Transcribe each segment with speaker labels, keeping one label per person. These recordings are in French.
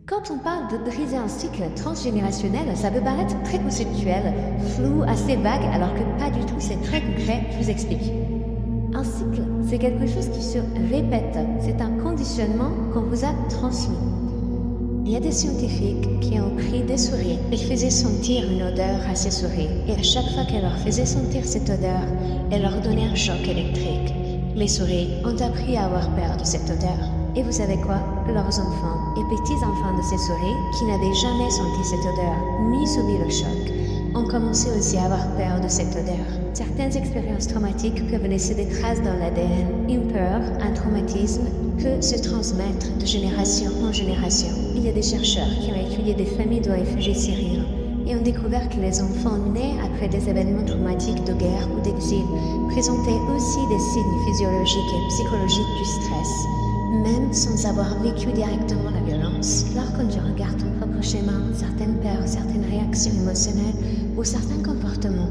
Speaker 1: Quand on parle de briser un cycle transgénérationnel, ça peut paraître très conceptuel, flou, assez vague, alors que pas du tout, c'est très concret, je vous explique. Un cycle, c'est quelque chose qui se répète, c'est un conditionnement qu'on vous a transmis. Il y a des scientifiques qui ont pris des souris et faisaient sentir une odeur à ces souris, et à chaque fois qu'elles leur faisaient sentir cette odeur, elles leur donnaient un choc électrique. Les souris ont appris à avoir peur de cette odeur. Et vous savez quoi? Leurs enfants et petits-enfants de ces souris, qui n'avaient jamais senti cette odeur, ni subi le choc, ont commencé aussi à avoir peur de cette odeur. Certaines expériences traumatiques peuvent laisser des traces dans l'ADN. Une peur, un traumatisme, peut se transmettre de génération en génération. Il y a des chercheurs qui ont étudié des familles de réfugiés syriens et ont découvert que les enfants nés après des événements traumatiques de guerre ou d'exil présentaient aussi des signes physiologiques et psychologiques du stress, même sans avoir vécu directement la violence. Alors quand tu regardes ton propre schéma, certaines peurs, certaines réactions émotionnelles ou certains comportements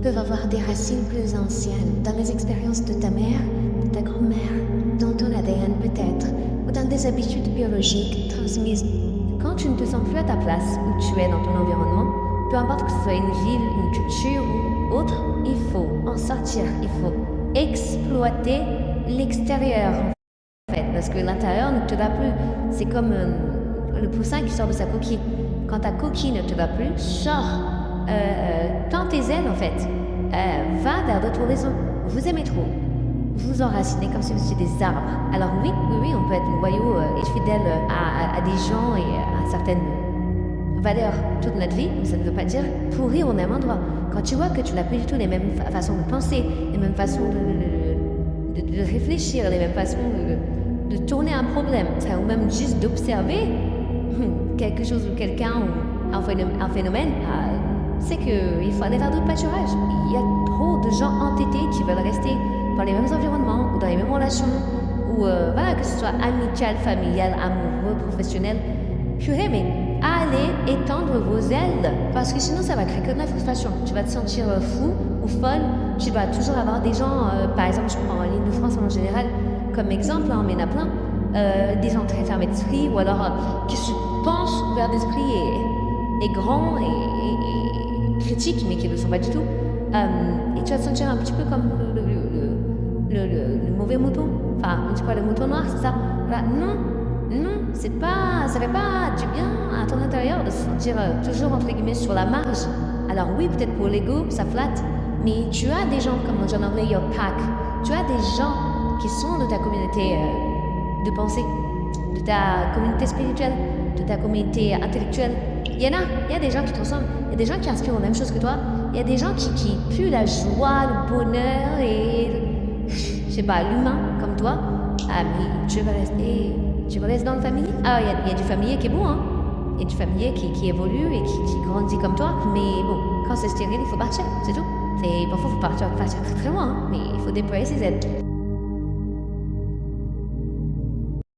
Speaker 1: peuvent avoir des racines plus anciennes dans les expériences de ta mère, de ta grand-mère, dans ton ADN peut-être, ou dans des habitudes biologiques transmises. Quand tu ne te sens plus à ta place où tu es dans ton environnement, peu importe que ce soit une ville, une culture ou autre, il faut en sortir, il faut exploiter l'extérieur. Parce que l'intérieur ne te va plus. C'est comme le poussin qui sort de sa coquille. Quand ta coquille ne te va plus, sors, tends tes ailes en fait, va vers d'autres horizons. Vous aimez trop, vous enracinez comme si vous étiez des arbres. Alors oui, on peut être loyaux et fidèles à des gens et à certaines valeurs toute notre vie, mais ça ne veut pas dire pourrir au même endroit. Quand tu vois que tu n'as plus du tout les mêmes façons de penser, les mêmes façons de réfléchir, les mêmes façons de tourner un problème, ou même juste d'observer quelque chose ou quelqu'un ou un phénomène, c'est qu'il faut aller vers d'autres pâturages. Il y a trop de gens entêtés qui veulent rester dans les mêmes environnements ou dans les mêmes relations, ou voilà, que ce soit amical, familial, amoureux, professionnel. Purée, mais allez étendre vos ailes, parce que sinon ça va créer que de la frustration. Tu vas te sentir fou ou folle, tu vas toujours avoir des gens, par exemple, je prends l'Île-de-France en général comme exemple, mais il y en a plein, des gens très fermés d'esprit, ou alors qui se pensent ouverts d'esprit et grands et critiques, mais qui ne le sont pas du tout. Et tu vas te sentir un petit peu comme le mauvais mouton. Enfin, c'est quoi, le mouton noir, c'est ça? Voilà. Non, ça fait pas du bien à ton intérieur de se sentir toujours, entre guillemets, sur la marge. Alors oui, peut-être pour l'ego, ça flatte, mais tu as des gens, comme on dit en anglais, your pack. Tu as des gens qui sont de ta communauté de pensée, de ta communauté spirituelle, de ta communauté intellectuelle. Il y a des gens qui te ressemblent, il y a des gens qui inspirent les mêmes choses que toi, il y a des gens qui puent la joie, le bonheur et, je sais pas, l'humain comme toi. Ah, mais tu vas rester dans le familier. Ah, il y a du familier qui est bon, hein. Il y a du familier qui évolue et qui grandit comme toi, mais bon, quand c'est stérile, il faut partir, c'est tout. Parfois, il faut partir très très loin, hein, mais il faut déployer ses ailes.